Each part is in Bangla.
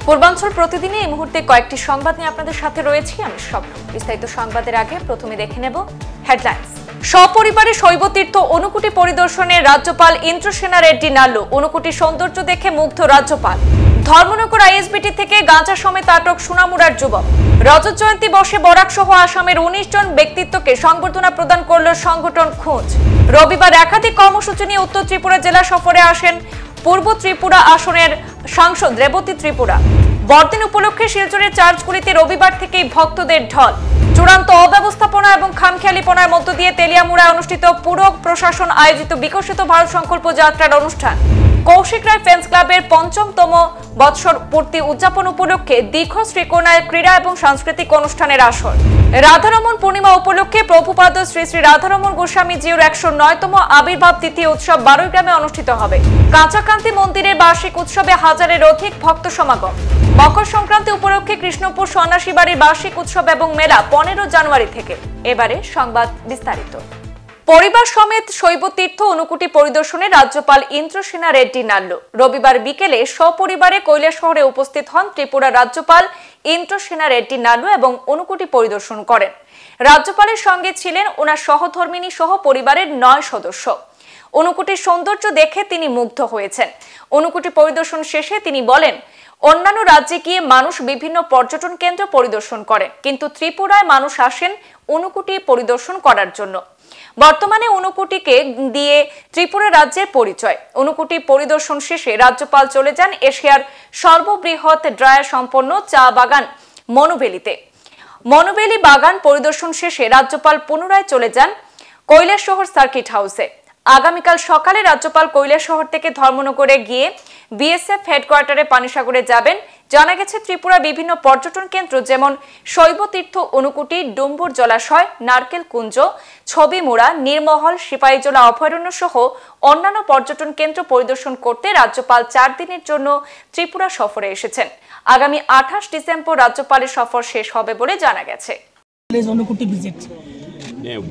পূর্বাঞ্চল প্রতিদিনে এই মুহূর্তে কয়েকটি সংবাদ নিয়ে আপনাদের সাথে রয়েছি আমি স্বপ্ন। বিস্তারিত সংবাদের আগে প্রথমে দেখে নেব হেডলাইন্স। সপরিবারে শৈবতীর্থ অনুকুটি পরিদর্শনে রাজ্যপাল ইন্দ্রসেনা রেড্ডি নাল্লু। অনুকুটি সৌন্দর্য দেখে মুগ্ধ রাজ্যপাল। ধর্মনগর আইএসবিটি থেকে গাঁজা সমেত আটক সোনামুড়ার যুবক। রজত জয়ন্তী বর্ষে বরাক সহ আসামের ১৯ জন ব্যক্তিত্বকে সংবর্ধনা প্রদান করল সংগঠন খোঁজ। রবিবার একাধিক কর্মসূচি নিয়ে উত্তর ত্রিপুরা জেলা সফরে আসেন পূর্ব ত্রিপুরা আসনের সাংসদ রেবতী ত্রিপুরা। বড়দিন উপলক্ষে শিলচরের চার্চগুলিতে রবিবার থেকেই ভক্তদের ঢল। চূড়ান্ত অব্যবস্থাপনা এবং খামখেয়ালিপনার মধ্য দিয়ে তেলিয়ামুড়ায় অনুষ্ঠিত পুর প্রশাসন আয়োজিত বিকশিত ভারত সংকল্প যাত্রার অনুষ্ঠান। কৌশিক রায় ফ্রেন্ডস ক্লাবের ৫ম বৎসর পূর্তি উদযাপন উপলক্ষে দীর্ঘ শ্রীকোনায় ক্রীড়া এবং সাংস্কৃতিক অনুষ্ঠানের আসর। রাধারমণ পূর্ণিমা উপলক্ষে প্রভুপাদ শ্রী শ্রী রাধারমণ গোস্বামী জিউর ১০৯তম আবির্ভাব তিথি উৎসব বারুইগ্রামে অনুষ্ঠিত হবে। কাঁচাকান্তি মন্দিরের বার্ষিক উৎসবে হাজারের অধিক ভক্ত সমাগম। মকর সংক্রান্তি উপলক্ষে কৃষ্ণপুর সন্ন্যাসী বাড়ির বার্ষিক উৎসব এবং মেলা ১৫ জানুয়ারি থেকে। এবারে সংবাদ বিস্তারিত। পরিবার সমেত শৈবতীর্থ অনুকুটি পরিদর্শনে রাজ্যপাল ইন্দ্রসেনা রেড্ডি নাল্লু। রবিবার বিকেলে সপরিবারে কৈলাসহরে উপস্থিত হন ত্রিপুরা রাজ্যপাল ইন্দ্রসেনা রেড্ডি নাল্লু এবং অনুকুটি পরিদর্শন করেন। রাজ্যপালের সঙ্গে ছিলেন ওনার সহধর্মিণী সহ পরিবারের ৯ সদস্য। অনুকুটির সৌন্দর্য দেখে তিনি মুগ্ধ হয়েছেন। অনুকুটি পরিদর্শন শেষে তিনি বলেন, অন্যান্য রাজ্যে গিয়ে মানুষ বিভিন্ন পর্যটন কেন্দ্র পরিদর্শন করেন, কিন্তু ত্রিপুরায় মানুষ আসেন অনুকুটি পরিদর্শন করার জন্য। বর্তমানে অনুকুটিকে দিয়ে ত্রিপুরা রাজ্যের পরিচয়। অনুকুটি পরিদর্শন শেষে রাজ্যপাল চলে যান এশিয়ার সর্ববৃহৎ ড্রায়ার সম্পন্ন চা বাগান মনুবেলিতে। মনুবেলি বাগান পরিদর্শন শেষে রাজ্যপাল পুনরায় চলে যান কৈলাসহর সার্কিট হাউসে। আগামীকাল সকালে রাজ্যপাল কৈলাসহর থেকে ধর্মনগরে গিয়ে বিএসএফ হেডকোয়ার্টারে পানিসাগরে যাবেন। জানা গেছে ত্রিপুরা বিভিন্ন পর্যটন কেন্দ্র যেমন শৈবতীর্থ অনুকুটি, ডুম্বুর জলাশয়, নারকেল কুঞ্জ, ছবিমুড়া, নির্মহল, সিপাহীজলা অভয়ারণ্য সহ অন্যান্য পর্যটন কেন্দ্র পরিদর্শন করতে রাজ্যপাল ৪ দিনের জন্য ত্রিপুরা সফরে এসেছেন। আগামী ২৮ ডিসেম্বর রাজ্যপালের সফর শেষ হবে বলে জানা গেছে।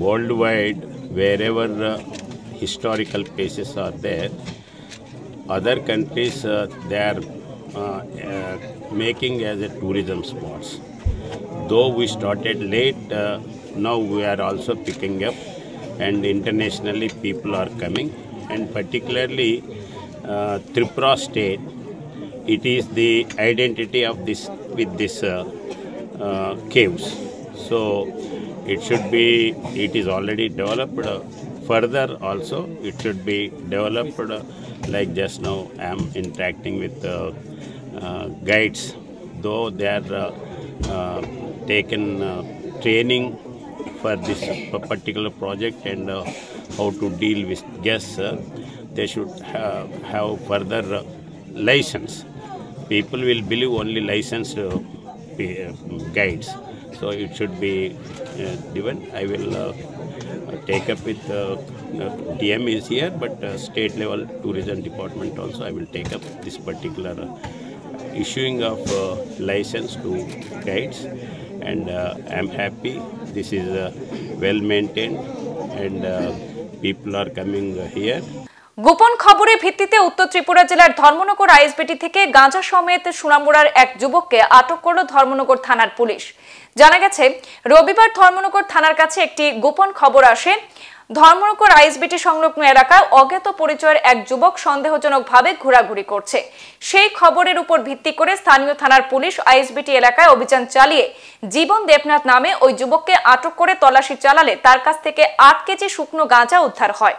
Worldwide, wherever historical places are there, other countries they are making as a tourism spots. Though we started late, now we are also picking up, and internationally people are coming, and particularly Tripura state, it is the identity of this with this caves. So it is already developed. Further also it should be developed. Like just now I am interacting with guides, though they are taken training for this particular project and how to deal with guests. They should have further license. People will believe only licensed guides, so it should be given. I will take up with DM is here, but state level tourism department also I will take up this particular issuing of license to guides, and I am happy this is well maintained and people are coming here. গোপন খবরের ভিত্তিতে উত্তর ত্রিপুরা জেলার ধর্মনগর আইএসবিটি থেকে গাঁজা সমেত সোনামুড়ার এক যুবককে আটক করল ধর্মনগর থানার পুলিশ। জানা গেছে রবিবার ধর্মনগর থানার কাছে একটি গোপন খবর আসে। ধর্মনগর আইএসবিটি সংলগ্ন এলাকায় অজ্ঞাত পরিচয়ের এক যুবক সন্দেহজনকভাবে ঘোরাঘুরি করছে। সেই খবরের উপর ভিত্তি করে স্থানীয় থানার পুলিশ আইএসবিটি এলাকায় অভিযান চালিয়ে জীবন দেবনাথ নামে ওই যুবককে আটক করে তল্লাশি চালালে তার কাছ থেকে ৮ কেজি শুকনো গাঁজা উদ্ধার হয়।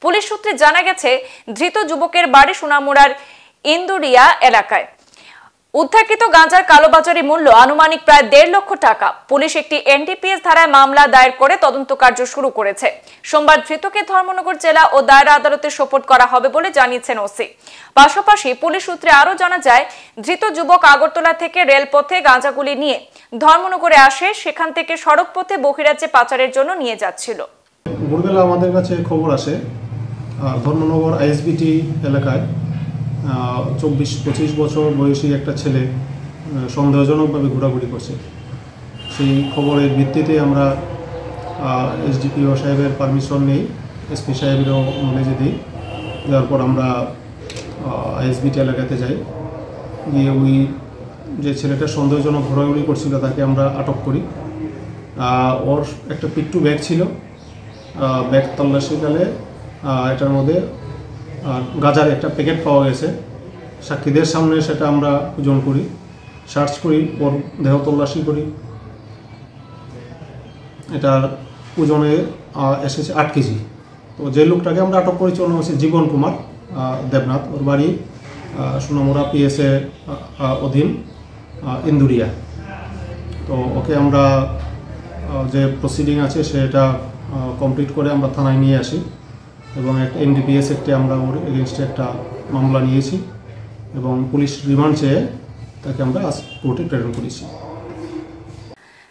পুলিশ সূত্রে জানা গেছে ধৃত যুবকের বাড়ি সোনামুড়ার ইন্দুরিয়া এলাকায়। উদ্ধারকৃত গাঁজার কালোবাজারি মূল্য আনুমানিক প্রায় ১.৫ লক্ষ টাকা। পুলিশ একটি এনডিপিএস ধারায় মামলা দায়ের করে তদন্ত কার্য শুরু করেছে। সোমবার ধৃতকে ধর্মনগর জেলা ও দায়রা আদালতে সোপর্দ করা হবে বলে জানিয়েছেন ওসি। পাশাপাশি পুলিশ সূত্রে আরও জানা যায়, ধৃত যুবক আগরতলা থেকে রেলপথে গাঁজাগুলি নিয়ে ধর্মনগরে আসে, সেখান থেকে সড়ক পথে বহিরাজ্যে পাচারের জন্য নিয়ে যাচ্ছিল। ভোরবেলা আমাদের কাছে খবর আসে ধর্মনগর আইএসবিটি এলাকায় ২৪-২৫ বছর বয়সী একটা ছেলে সন্দেহজনকভাবে ঘোরাঘুরি করছে। সেই খবরের ভিত্তিতে আমরা এসডিপিও সাহেবের পারমিশন নেই, এসপি সাহেবেরও নলেজে দিই। দেওয়ার পর আমরা আইএসবিটি এলাকাতে যাই, গিয়ে ওই যে ছেলেটা সন্দেহজনক ঘোরাঘুরি করছিল তাকে আমরা আটক করি। ওর একটা পিট্টু ব্যাগ ছিল, ব্যাগ তল্লাশিকালে এটার মধ্যে গাঁজার একটা প্যাকেট পাওয়া গেছে। সাক্ষীদের সামনে সেটা আমরা ওজন করি, সার্চ করি, ওর দেহ তল্লাশি করি। এটার ওজনে এসেছে 8 কেজি। তো যে লোকটাকে আমরা আটক করেছি ওর নাম হচ্ছে জীবন কুমার দেবনাথ। ওর বাড়ি সোনামুড়া পিএসএ অধীন ইন্দুরিয়া। তো ওকে আমরা যে প্রসিডিং আছে সেটা কমপ্লিট করে আমরা থানায় নিয়ে আসি এবং একটা NDPS একটি আমরা ওর এগেনস্টে একটা মামলা নিয়েছি এবং পুলিশ রিমান্ড চেয়ে তাকে আমরা আজ কোর্টে প্রেরণ করেছি।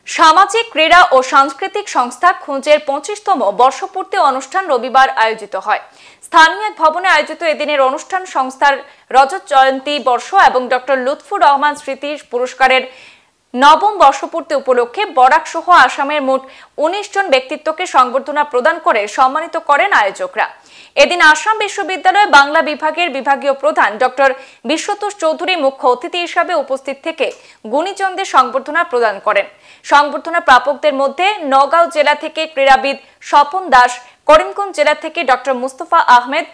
সামাজিক ক্রীড়া ও সাংস্কৃতিক সংস্থা খুঁজের 25তম বর্ষপূর্তি অনুষ্ঠান রবিবার আয়োজিত হয়। স্থানীয় এক ভবনে আয়োজিত এদিনের অনুষ্ঠান সংস্থার রজত জয়ন্তী বর্ষ এবং ডক্টর লুৎফুর রহমান স্মৃতি পুরস্কারের 9ম বর্ষপূর্তি উপলক্ষে বরাক সহ আসামের মোট 19 জন ব্যক্তিত্বকে সংবর্ধনা প্রদান করে সম্মানিত করেন আয়োজকরা। এদিন আসাম বিশ্ববিদ্যালয় বাংলা বিভাগের বিভাগীয় প্রধান ডক্টর বিশ্বতোষ চৌধুরী মুখ্য অতিথি হিসাবে উপস্থিত থেকে গুণীজনদের সংবর্ধনা প্রদান করেন। সংবর্ধনা প্রাপকদের মধ্যে নওগাঁও জেলা থেকে ক্রীড়াবিদ স্বপন দাস, করিমগঞ্জ জেলা থেকে ডক্টর মুস্তফা আহমেদ,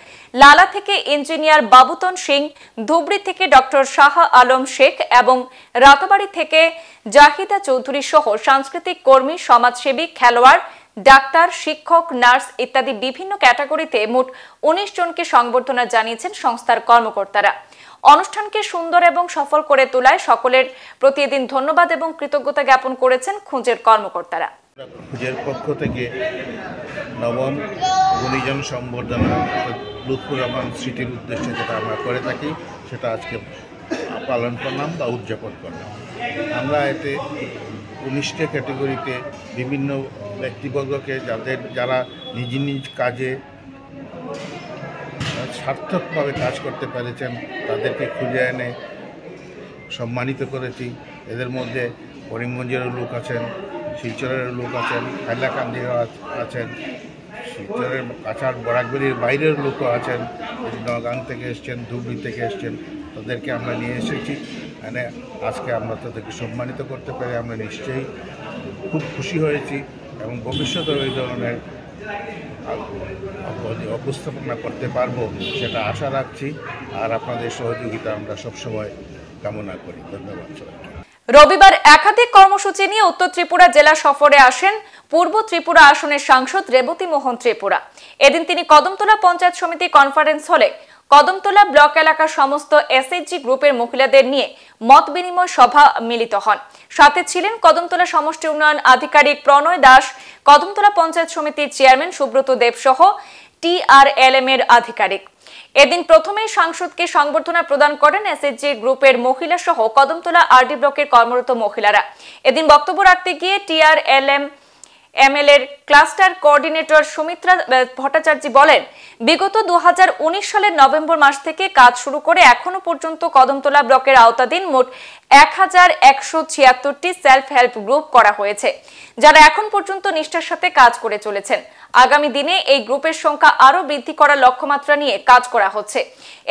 লালা থেকে ইঞ্জিনিয়ার বাবুতন সিং, ধুবড়ী থেকে ডক্টর শাহ আলম শেখ এবং রাতাবাড়ি থেকে জাহিদা চৌধুরী সহ সাংস্কৃতিক কর্মী, সমাজসেবী, খেলোয়াড়, ডাক্তার, শিক্ষক, নার্স ইত্যাদি বিভিন্ন ক্যাটাগরিতে মোট 19 জনকে সংবর্ধনা জানিয়েছেন সংস্থার কর্মকর্তারা। অনুষ্ঠানকে সুন্দর এবং সফল করে তোলায় সকলের প্রতি এদিন ধন্যবাদ এবং কৃতজ্ঞতা জ্ঞাপন করেছেন খুঁজের কর্মকর্তারা। খুঁজের পক্ষ থেকে 9ম গুণীজন সম্বর্ধনা লুৎফুর রহমান স্মৃতির উদ্দেশ্যে যেটা আমরা করে থাকি সেটা আজকে পালন করলাম বা উদযাপন করলাম। আমরা এতে 19টা ক্যাটেগরিতে বিভিন্ন ব্যক্তিবর্গকে যারা নিজ নিজ কাজে সার্থকভাবে কাজ করতে পেরেছেন তাদেরকে খুঁজে এনে সম্মানিত করেছি। এদের মধ্যে করিমগঞ্জেরও লোক আছেন, শিলচরের লোক আছেন, হাইলাকান্দিরও আছেন, শিলচরের কাছাড় বরাকবেলির বাইরের লোকও আছেন, নগাঁও থেকে এসছেন, ধুবড়ি থেকে এসছেন, তাদেরকে আমরা নিয়ে এসেছি। মানে আজকে আমরা তাদেরকে সম্মানিত করতে পেরে আমরা নিশ্চয়ই খুব খুশি হয়েছি এবং ভবিষ্যতে ওই ধরনের উপস্থাপনা করতে পারবো সেটা আশা রাখছি। আর আপনাদের সহযোগিতা আমরা সবসময় কামনা করি। ধন্যবাদ সবাইকে। রবিবার একাধিক কর্মসূচি নিয়ে উত্তর ত্রিপুরা জেলা সফরে আসেন পূর্ব ত্রিপুরা আসনের সাংসদ রেবতী মোহন ত্রিপুরা। এদিন তিনি কদমতলা পঞ্চায়েত সমিতি কনফারেন্স হলে কদমতলা ব্লক এলাকার সমস্ত এসএইচজি গ্রুপের মহিলাদের নিয়ে মত বিনিময় সভা মিলিত হন। সাথে ছিলেন কদমতলা সমষ্টি উন্নয়ন আধিকারিক প্রণয় দাস, কদমতলা পঞ্চায়েত সমিতির চেয়ারম্যান সুব্রত দেব সহ TRLM এর আধিকারিক। এদিন প্রথমেই সাংসদকে সংবর্ধনা প্রদান করেন এসএইচজি গ্রুপের মহিলা সহ কদমতলা আরডি ব্লকের কর্মরত মহিলারা। এদিন বক্তব্য রাখতে গিয়ে TRLM ML এর ক্লাস্টার কোঅর্ডিনেটর সুমিত্রা ভট্টাচার্য বলেন, বিগত 2019 সালের নভেম্বর মাস থেকে কাজ শুরু করে এখনো পর্যন্ত কদমতলা ব্লকের আওতাধীন মোট 1176টি সেলফ হেল্প গ্রুপ করা হয়েছে, যারা এখন পর্যন্ত নিষ্ঠার সাথে কাজ করে চলেছেন। আগামী দিনে এই গ্রুপের সংখ্যা আরো বৃদ্ধি করার লক্ষ্যমাত্রা নিয়ে কাজ করা হচ্ছে।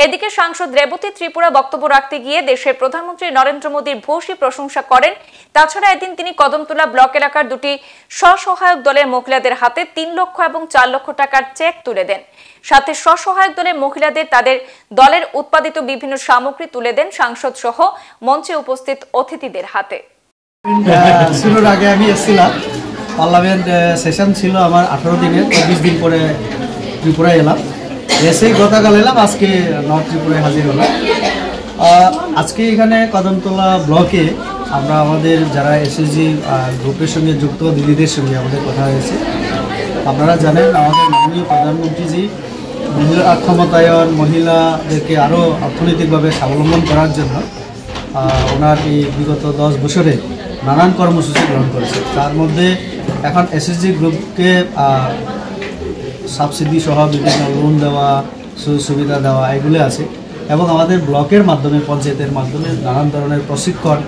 এদিকে সাংসদ রেবতী ত্রিপুরা বক্তব্য রাখতে গিয়ে দেশের প্রধানমন্ত্রী নরেন্দ্র মোদীর ভূয়সী প্রশংসা করেন। তাছাড়া এদিন তিনি কদমতলা ব্লক এলাকার দুটি স্বসহায়ক দলের মহিলাদের হাতে 3 লক্ষ এবং 4 লক্ষ টাকার চেক তুলে দেন। সাথে স্বসহায়ক দলের মহিলাদের তাদের দলের উৎপাদিত বিভিন্ন সামগ্রী তুলে দেন সাংসদ সহ মঞ্চে উপস্থিত অতিথিদের হাতে। শুরুর আগে আমি এসেছিলাম, পার্লামেন্ট সেশন ছিল আমার 18 দিনের, 20 দিন পরে ত্রিপুরায় এলাম। এসেই গতকাল এলাম, আজকে নর্থ ত্রিপুরায় হাজির হলাম। আজকে এখানে কদমতলা ব্লকে আমরা আমাদের যারা এসএসজি গ্রুপের সঙ্গে যুক্ত দিদিদের সঙ্গে আমাদের কথা হয়েছে। আপনারা জানেন আমাদের মাননীয় প্রধানমন্ত্রীজি মহিলা ক্ষমতায়ন, মহিলাদেরকে আরও অর্থনৈতিকভাবে স্বাবলম্বন করার জন্য ওনার এই বিগত 10 বছরে নানান কর্মসূচি গ্রহণ করেছে। তার মধ্যে এখন এসএসজি গ্রুপকে সাবসিডি সহ বিভিন্ন লোন দেওয়া, সুবিধা দেওয়া এগুলো আছে এবং আমাদের ব্লকের মাধ্যমে, পঞ্চায়েতের মাধ্যমে নানান ধরনের প্রশিক্ষণ,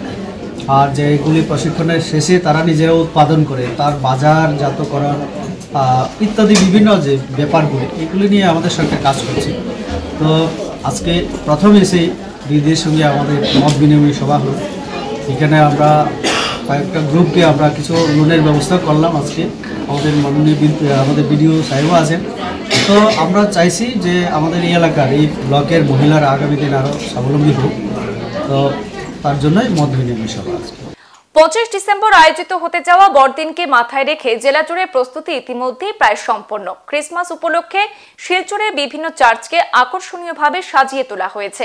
আর যেগুলি প্রশিক্ষণের শেষে তারা নিজেরা উৎপাদন করে তার বাজারজাতকরণ ইত্যাদি বিভিন্ন যে ব্যাপারগুলি, এগুলি নিয়ে আমাদের সরকার কাজ করছে। তো আজকে প্রথম এসেই দিদিদের সঙ্গে আমাদের মত বিনিময় সভা হলো এখানে আমরা কয়েকটা গ্রুপকে আমরা কিছু লোনের ব্যবস্থা করলাম আজকে। আমাদের মাননীয় আমাদের বিডিও সাহেবও আছেন। তো আমরা চাইছি যে আমাদের এই এলাকার এই ব্লকের মহিলারা আগামী দিন আরও স্বাবলম্বী হোক, তো তার জন্যই মত বিনিময় সভা আজকে। 25 ডিসেম্বর আয়োজিত হতে যাওয়া বড়দিনকে মাথায় রেখে জেলা জুড়ে প্রস্তুতি ইতিমধ্যেই প্রায় সম্পন্ন। ক্রিসমাস উপলক্ষে শিলচরের বিভিন্ন চার্চকে আকর্ষণীয়ভাবে সাজিয়ে তোলা হয়েছে।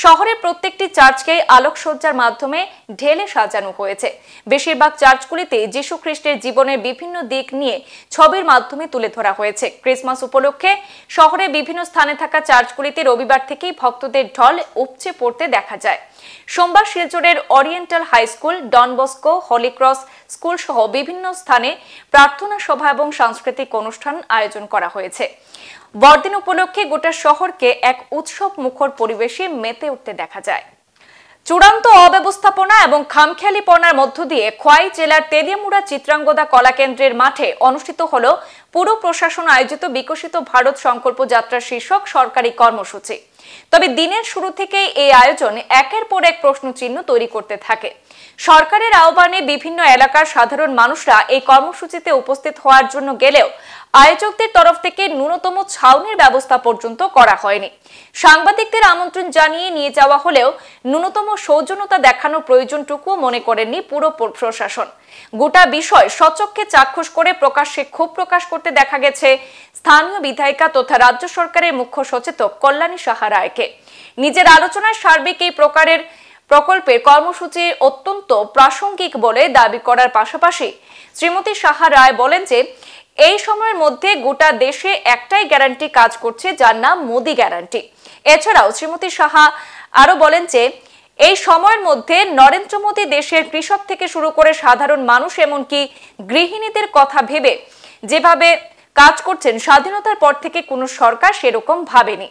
শহরের প্রত্যেকটি চার্চকে আলোকসজ্জার মাধ্যমে ঢেলে সাজানো হয়েছে। বেশিরভাগ চার্চগুলিতে যীশু খ্রিস্টের জীবনের বিভিন্ন দিক নিয়ে ছবির মাধ্যমে তুলে ধরা হয়েছে। ক্রিসমাস উপলক্ষে শহরের বিভিন্ন স্থানে থাকা চার্চগুলিতে রবিবার থেকেই ভক্তদের ঢল উপচে পড়তে দেখা যায়। সোমবার শিলচরের Oriental High School, Don Bosco, Holy Cross School সহ বিভিন্ন স্থানে প্রার্থনা সভা এবং সাংস্কৃতিক অনুষ্ঠান আয়োজন করা হয়েছে। বড়দিন উপলক্ষে গোটা শহরকে এক উৎসব মুখর পরিবেশে মেতে উঠতে দেখা যায়। চূড়ান্ত অব্যবস্থাপনা এবং খামখেয়ালিপনার মধ্য দিয়ে খোয়াই জেলার তেলিয়ামুড়া চিত্রাঙ্গদা কলাকেন্দ্রের মাঠে অনুষ্ঠিত হল পুর প্রশাসন আয়োজিত বিকশিত ভারত সংকল্প যাত্রা শীর্ষক সরকারি কর্মসূচি। তবে দিনের শুরু থেকেই এই আয়োজন একের পর এক প্রশ্নচিহ্ন তৈরি করতে থাকে। সরকারের আহ্বানে বিভিন্ন এলাকার সাধারণ মানুষরা এই কর্মসূচিতে উপস্থিত হওয়ার জন্য গেলেও আয়োজকদের তরফ থেকে ন্যূনতম ছাউনির ব্যবস্থা পর্যন্ত করা হয়নি। সাংবাদিকদের আমন্ত্রণ জানিয়ে নিয়ে যাওয়া হলেও ন্যূনতম সৌজন্যতা দেখানোর প্রয়োজনটুকুও মনে করেননি পুর প্রশাসন। গোটা বিষয় স্বচক্ষে চাক্ষুষ করে প্রকাশ্যে ক্ষোভ প্রকাশ করতে দেখা গেছে স্থানীয় বিধায়িকা তথা রাজ্য সরকারের মুখ্য সচেতক কল্যাণী সাহা রায়কে। নিজের আলোচনায় সার্বিক এই প্রকল্পের কর্মসূচি অত্যন্ত প্রাসঙ্গিক বলে দাবি করার পাশাপাশি শ্রীমতী সাহা রায় বলেন যে এই সময়ের মধ্যে গোটা দেশে একটাই গ্যারান্টি কাজ করছে, যার নাম মোদি গ্যারান্টি। এছাড়াও শ্রীমতী সাহা আরো বলেন যে এই সময়ের মধ্যে নরেন্দ্র মোদী দেশের কৃষক থেকে শুরু করে সাধারণ মানুষ এমনকি গৃহিণীদের কথা ভেবে যেভাবে কাজ করছেন স্বাধীনতার পর থেকে কোনো সরকার সেরকম ভাবেনি।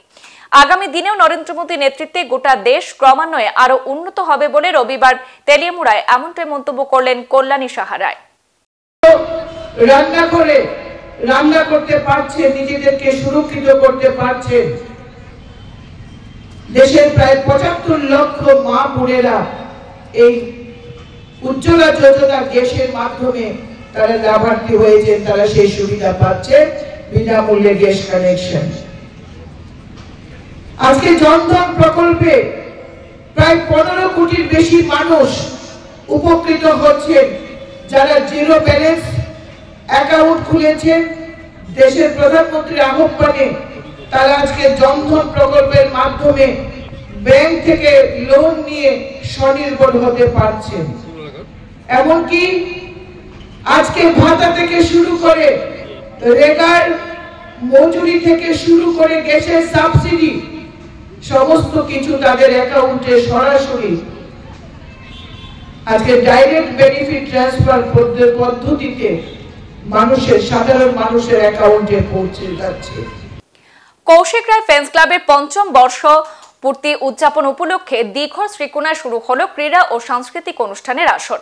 আগামী দিনেও নরেন্দ্র মোদীর নেতৃত্বে গোটা দেশ ক্রমান্বয়ে আরো উন্নত হবে বলে রবিবার তেলিয়ামুড়ায় এমনটাই মন্তব্য করলেন কল্যাণী সাহা রায়। রান্না করতে পারছে, নিজেদেরকে সুরক্ষিত করতে পারছে। দেশের প্রায় 75 লক্ষ মা বোনেরা এই উজ্জ্বলা যোজনা গ্যাসের মাধ্যমে তারা লাভার্থী হয়েছেন, তারা সেই সুবিধা পাচ্ছে, বিনামূল্যে গ্যাস কানেকশন। আজকে জনধন প্রকল্পে প্রায় 15 কোটির বেশি মানুষ উপকৃত হচ্ছেন, যারা জিরো ব্যালেন্স অ্যাকাউন্ট খুলেছেন। দেশের প্রধানমন্ত্রীর আহ্বানে তারা আজকে জনধন প্রকল্পের মাধ্যমে ব্যাংক থেকে লোন নিয়ে স্বনির্ভর হতে পারছেন। এমনকি আজকে ভাতা থেকে শুরু করে রেগার মজুরি থেকে শুরু করে গ্যাসের সাবসিডি সমস্ত কিছু তাদের অ্যাকাউন্টে সরাসরি আজকে ডাইরেক্ট বেনিফিট ট্রান্সফার পদ্ধতিতে সাধারণ মানুষের অ্যাকাউন্টে পৌঁছে যাচ্ছে। কৌশিক রায় ফ্যান্স ক্লাবের ৫ম বর্ষ পূর্তি উদযাপন উপলক্ষে দীঘর শ্রীকোনায় শুরু হলো ক্রীড়া ও সাংস্কৃতিক অনুষ্ঠানের আসর।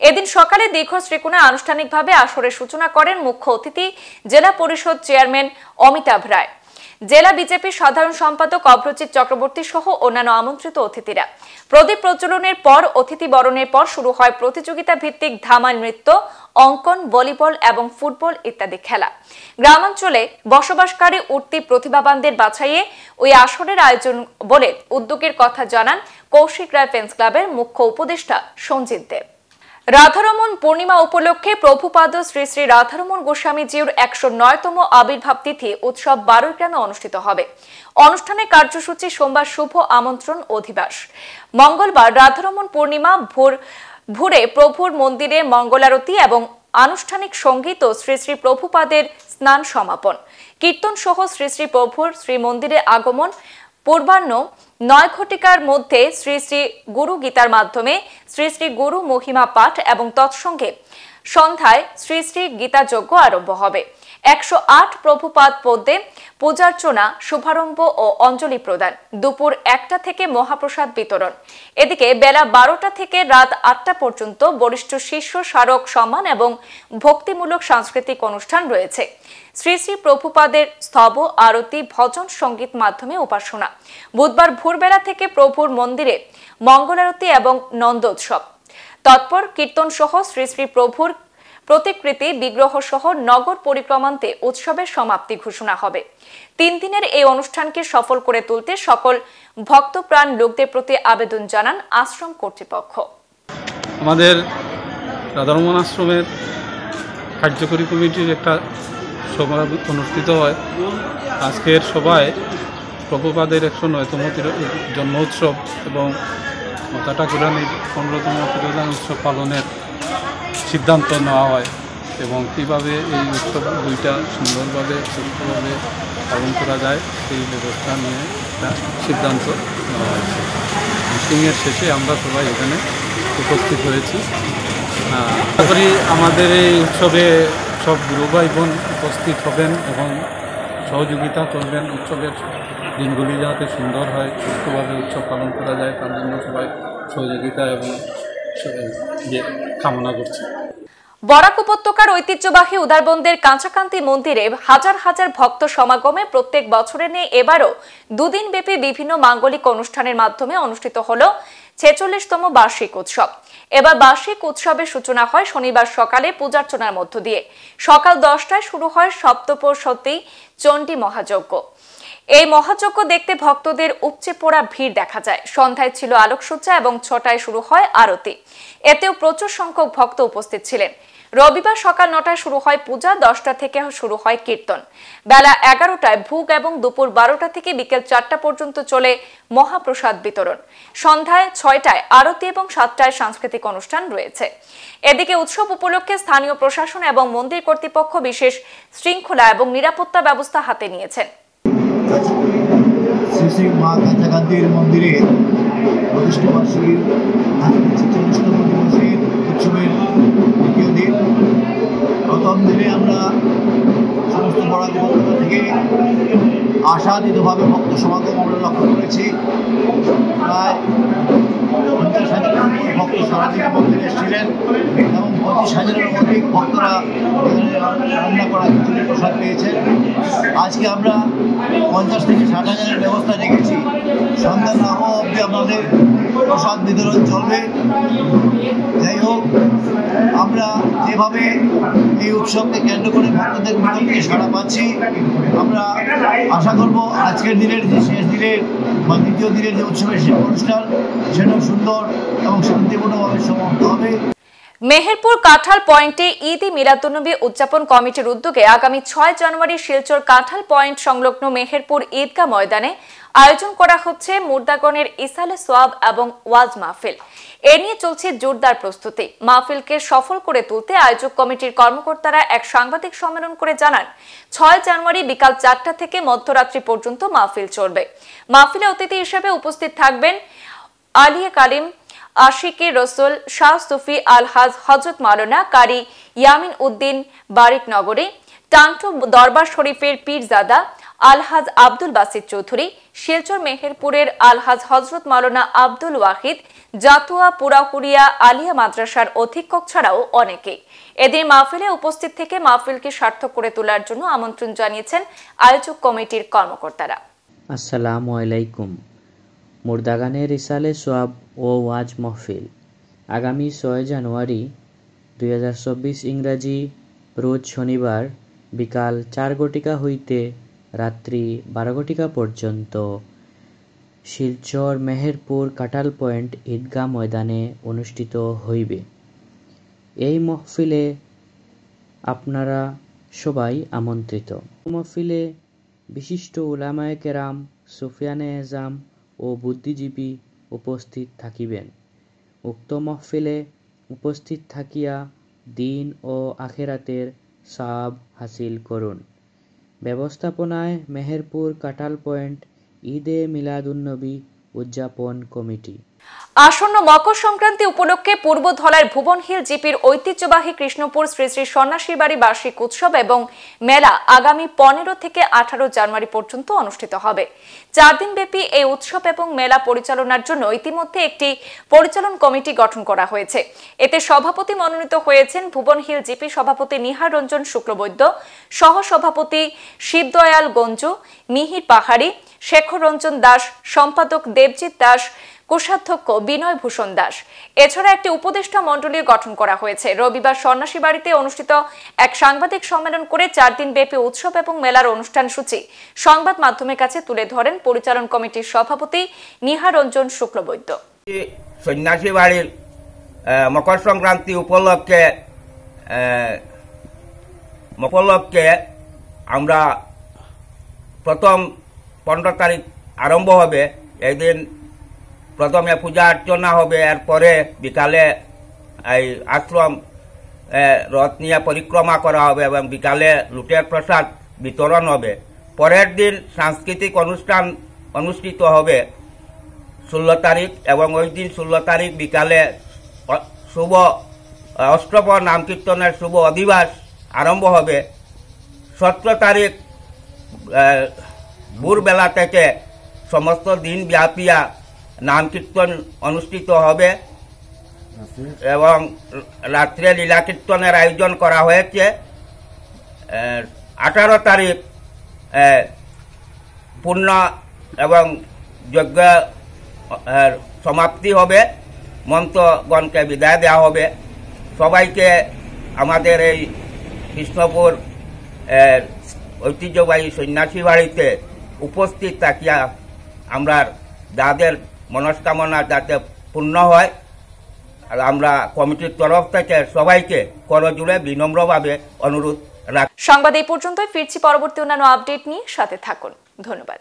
এদিন সকালে দীঘর শ্রীকোনায় আনুষ্ঠানিকভাবে আসরের সূচনা করেন মুখ্য অতিথি জেলা পরিষদ চেয়ারম্যান অমিতাভ রায়, জেলা বিজেপির সাধারণ সম্পাদক অভ্রজিৎ চক্রবর্তী সহ অন্যান্য আমন্ত্রিত অতিথিরা। প্রদীপ প্রজ্বলনের পর অতিথি বরণের পর শুরু হয় প্রতিযোগিতা ভিত্তিক ধামা নৃত্য, অঙ্কন, ভলিবল এবং ফুটবল ইত্যাদি খেলা। গ্রামাঞ্চলে বসবাসকারী উঠতি প্রতিভাবানদের বাছাইয়ে ওই আসরের আয়োজন বলে উদ্যোগের কথা জানান কৌশিক রায় ফ্যান্স ক্লাবের মুখ্য উপদেষ্টা সঞ্জিত দেব। রাধারমণ পূর্ণিমা উপলক্ষে প্রভুপাদ শ্রী শ্রী রাধারমণ গোস্বামীজির 109তম আবির্ভাব তিথি উৎসব 12 গ্রামে অনুষ্ঠিত হবে। অনুষ্ঠানের কার্যসূচি সোমবার শুভ আমন্ত্রণ অধিবাস, মঙ্গলবার রাধারমণ পূর্ণিমা ভোরে প্রভুর মন্দিরে মঙ্গলারতি এবং আনুষ্ঠানিক সঙ্গীত ও শ্রী শ্রী প্রভুপাদের স্নান সমাপন, কীর্তন সহ শ্রী শ্রী প্রভুর শ্রী মন্দিরে আগমন। পূর্বাহ্ন 9 ঘটিকার মধ্যে শ্রী শ্রী গুরু গীতার মাধ্যমে শ্রী শ্রী গুরু মহিমা পাঠ এবং তৎসঙ্গে সন্ধ্যায় শ্রী শ্রী গীতা যজ্ঞ আরম্ভ হবে। 108 প্রভুপাদ পদ্মে পূজার্চনা, শুভারম্ভ ও অঞ্জলি প্রদান। দুপুর 1টা থেকে মহাপ্রসাদ বিতরণ। এদিকে বেলা 12টা থেকে রাত 8টা পর্যন্ত বরিষ্ঠ শিষ্য স্মারক সম্মান এবং ভক্তিমূলক সাংস্কৃতিক অনুষ্ঠান রয়েছে। শ্রী শ্রী প্রভুপাদের স্তব, আরতি, ভজন সঙ্গীত মাধ্যমে উপাসনা। বুধবার ভোরবেলা থেকে প্রভুর মন্দিরে মঙ্গলারতি এবং নন্দোৎসব। তৎপর কীর্তন সহ শ্রী শ্রী প্রভুর প্রতিকৃতি বিগ্রহ সহ নগর পরিক্রমান্তে উৎসবের সমাপ্তি ঘোষণা হবে। 3 দিনের এই অনুষ্ঠানকে সফল করে তুলতে সকল ভক্তপ্রাণ লোকদের প্রতি আবেদন জানান আশ্রম কর্তৃপক্ষ। আমাদের রাধারমণ আশ্রমের কার্যকরী কমিটির একটা সভা অনুষ্ঠিত হয়। আজকের সভায় প্রভুপাদের 109তম জন্ম উৎসব এবং মাতা ঠাকুরানীর 15তম তিরোধান উৎসব পালনের সিদ্ধান্ত নেওয়া হয় এবং কীভাবে এই উৎসব দুইটা সুন্দরভাবে সুস্থভাবে পালন করা যায় সেই ব্যবস্থা নিয়ে একটা সিদ্ধান্ত নেওয়া হয়েছে। মিটিংয়ের শেষে আমরা সবাই এখানে উপস্থিত হয়েছি। আশা করি আমাদের এই উৎসবে সব গুরু ভাই বোন উপস্থিত হবেন এবং সহযোগিতা করবেন। উৎসবের দিনগুলি যাতে সুন্দর হয়, সুস্থভাবে উৎসব পালন করা যায় তার জন্য সবাই সহযোগিতা এবং কামনা করছি। বরাক উপত্যকার ঐতিহ্যবাহী উদারবন্দের কাঁচাকান্তি মন্দিরে হাজার হাজার ভক্ত সমাগমে প্রত্যেক বছরের নিয়ে এবারও 2 দিন ব্যাপী বিভিন্ন মাঙ্গলিক অনুষ্ঠানের মাধ্যমে অনুষ্ঠিত হল 46তম বার্ষিক উৎসব। এবার বার্ষিক উৎসবের সূচনা হয় শনিবার সকালে পূজার্চনার মধ্য দিয়ে। সকাল 10টায় শুরু হয় সপ্তপ্রসূতি চণ্ডী মহাযজ্ঞ। এই মহাযজ্ঞ দেখতে ভক্তদের উপচে পড়া ভিড় দেখা যায়। সন্ধ্যায় ছিল আলোকসজ্জা এবং 6টায় শুরু হয় আরতি। এতেও প্রচুর সংখ্যক ভক্ত উপস্থিত ছিলেন। রবিবার সকাল 9টায় শুরু হয় পূজা, 10টা থেকে শুরু হয় কীর্তন। বেলা 11টায় ভোগ এবং দুপুর 12টা থেকে বিকেল 4টা পর্যন্ত চলে মহাপ্রসাদ বিতরণ। সন্ধ্যায় 6টায় আরতি এবং 7টায় সাংস্কৃতিক অনুষ্ঠান রয়েছে। এদিকে উৎসব উপলক্ষে স্থানীয় প্রশাসন এবং মন্দির কর্তৃপক্ষ বিশেষ শৃঙ্খলা এবং নিরাপত্তা ব্যবস্থা হাতে নিয়েছেন। শ্রী শ্রী মা কাঁচাকান্তির মন্দিরে প্রতিষ্ঠা বার্ষিকীর 46তম দিবসের উৎসবের দ্বিতীয় দিন। প্রথম দিনে আমরা সমস্ত বরাক উপত্যকা থেকে আশাতীতভাবে ভক্ত সমাগম আমরা লক্ষ্য করেছি। প্রায় 50,000 ভক্ত সারাদিন মন্দিরে এসেছিলেন এবং 25,000-এর অধিক ভক্তরা রান্না করা খিচুড়ি প্রসাদ পেয়েছেন। আজকে আমরা 50 থেকে 60,000-এর ব্যবস্থা রেখেছি। সন্ধ্যা না হওয়া অবধি আমাদের প্রসাদ বিতরণ চলবে। যাই হোক, আমরা যেভাবে এই উৎসবকে কেন্দ্র করে ভক্তদের ভিতর থেকে সাড়া পাচ্ছি, আমরা আশা করব আজকের দিনের যে শেষ দিনের বা দ্বিতীয় দিনের যে উৎসবের অনুষ্ঠান সেটাও সুন্দর এবং শান্তিপূর্ণভাবে সমাপ্ত হবে। মেহেরপুর কাঁঠাল পয়েন্টে ঈদ-ই মিলাদুন্নবী উদযাপন কমিটির উদ্যোগে আগামী 6 জানুয়ারি শিলচর কাঁঠাল পয়েন্ট সংলগ্ন মেহেরপুর ঈদগাহ ময়দানে আয়োজন করা হচ্ছে মুর্দাগণের ইসালে সোয়াব এবং ওয়াজ মাহফিল। এ নিয়ে চলছে জোরদার প্রস্তুতি। মাহফিলকে সফল করে তুলতে আয়োজক কমিটির কর্মকর্তারা এক সাংবাদিক সম্মেলন করে জানান, 6 জানুয়ারি বিকাল 4টা থেকে মধ্যরাত্রি পর্যন্ত মাহফিল চলবে। মাহফিলে অতিথি হিসেবে উপস্থিত থাকবেন আলিয়া কালিম, আশিকে রসুল, শাহ সুফি আলহাজ হজরত মাওলানা কারি ইয়ামিন উদ্দিন বারিক নগরী, টান্টু দরবার শরীফের পীরজাদা আলহাজ আব্দুল বাসিত চৌধুরী, শিলচর মেহেরপুরের আলহাজ হজরত মাওলানা আব্দুল ওয়াহিদ, জাতুয়া পুরাকুরিয়া আলিয়া মাদ্রাসার অধীক্ষক ছাড়াও অনেকে। এদিন মাহফিলে উপস্থিত থেকে মাহফিলকে সার্থক করে তোলার জন্য আমন্ত্রণ জানিয়েছেন আয়োজক কমিটির কর্মকর্তারা। আসসালামু আলাইকুম। মুর্দাগানের ইসালে সোয়াব ও ওয়াজ মাহফিল আগামী 6 জানুয়ারি 2024 ইংরাজি রোজ শনিবার বিকাল 4 ঘটিকা হইতে রাত্রি 12 ঘটিকা পর্যন্ত শিলচর মেহেরপুর কাঁঠাল পয়েন্ট ঈদগাহ ময়দানে অনুষ্ঠিত হইবে। এই মাহফিলে আপনারা সবাই আমন্ত্রিত। মাহফিলে বিশিষ্ট উলামায়ে কেরাম, সুফিয়ানে এজাম ও বুদ্ধিজীবী উপস্থিত থাকিবেন। উক্ত মাহফিলে উপস্থিত থাকিয়া দিন ও আখিরাতের সওয়াব হাসিল করুন। ব্যবস্থাপনায় মেহেরপুর কাঁঠাল পয়েন্ট ঈদে মিলাদুন্নবী উদযাপন কমিটি। আসন্ন মকর সংক্রান্তি উপলক্ষে পূর্ব ধলার ভুবন হিল জিপির ঐতিহ্যবাহী কৃষ্ণপুর শ্রী শ্রী সন্ন্যাসীর বাড়ি বার্ষিক উৎসব এবং মেলা আগামী 15 থেকে 18 জানুয়ারি পর্যন্ত অনুষ্ঠিত হবে। 4 দিন ব্যাপী এই উৎসব এবং মেলা পরিচালনার জন্য ইতিমধ্যে একটি পরিচালন কমিটি গঠন করা হয়েছে। এতে সভাপতি মনোনীত হয়েছেন ভুবন হিল জিপি সভাপতি নিহার রঞ্জন শুক্লবৈদ্য, সহ সভাপতি শিবদয়াল গঞ্জু, মিহির পাহাড়ি, শেখর রঞ্জন দাস, সম্পাদক দেবজিৎ দাস, কোষাধ্যক্ষ বিনয় ভূষণ দাস। এছাড়া একটি উপদেষ্টা মণ্ডলী গঠন করা হয়েছে। রবিবার সন্ন্যাসী বাড়িতে অনুষ্ঠিত এক সাংবাদিক সম্মেলন করে 4 দিন ব্যাপী উৎসব এবং মেলার অনুষ্ঠান সূচি সংবাদ মাধ্যমের কাছে তুলে ধরেন পরিচালন কমিটির সভাপতি নিহারঞ্জন শুক্লবৈদ্য। সন্ন্যাসী বাড়ির মকর সংক্রান্তি উপলক্ষে আমরা প্রথম 15 তারিখ আরম্ভ হবে। এদিন প্রথমে পূজা অর্চনা হবে, এরপরে বিকালে এই আশ্রম রথ নিয়ে পরিক্রমা করা হবে এবং বিকালে লুটের প্রসাদ বিতরণ হবে। পরের দিন সাংস্কৃতিক অনুষ্ঠান অনুষ্ঠিত হবে 16 তারিখ এবং ওই দিন 16 তারিখ বিকালে শুভ অষ্টপ্রহর নাম কীর্তনের শুভ অধিবাস আরম্ভ হবে। 17 তারিখ ভোরবেলা থেকে সমস্ত দিন ব্যাপিয়া নাম কীর্তন অনুষ্ঠিত হবে এবং রাত্রে লীলা কীর্তনের আয়োজন করা হয়েছে। 18 তারিখ পূর্ণ এবং যজ্ঞ সমাপ্তি হবে, মন্ত্রগণকে বিদায় দেওয়া হবে। সবাইকে আমাদের এই কৃষ্ণপুর ঐতিহ্যবাহী সন্ন্যাসী বাড়িতে উপস্থিত থাকিয়া আমরা যাদের মনস্কামনা যাতে পূর্ণ হয়, আমরা কমিটির তরফ থেকে সবাইকে করজোড়ে বিনম্রভাবে অনুরোধ রাখি। সংবাদ এই পর্যন্তই। ফিরছি পরবর্তী অন্যান্য আপডেট নিয়ে, সাথে থাকুন। ধন্যবাদ।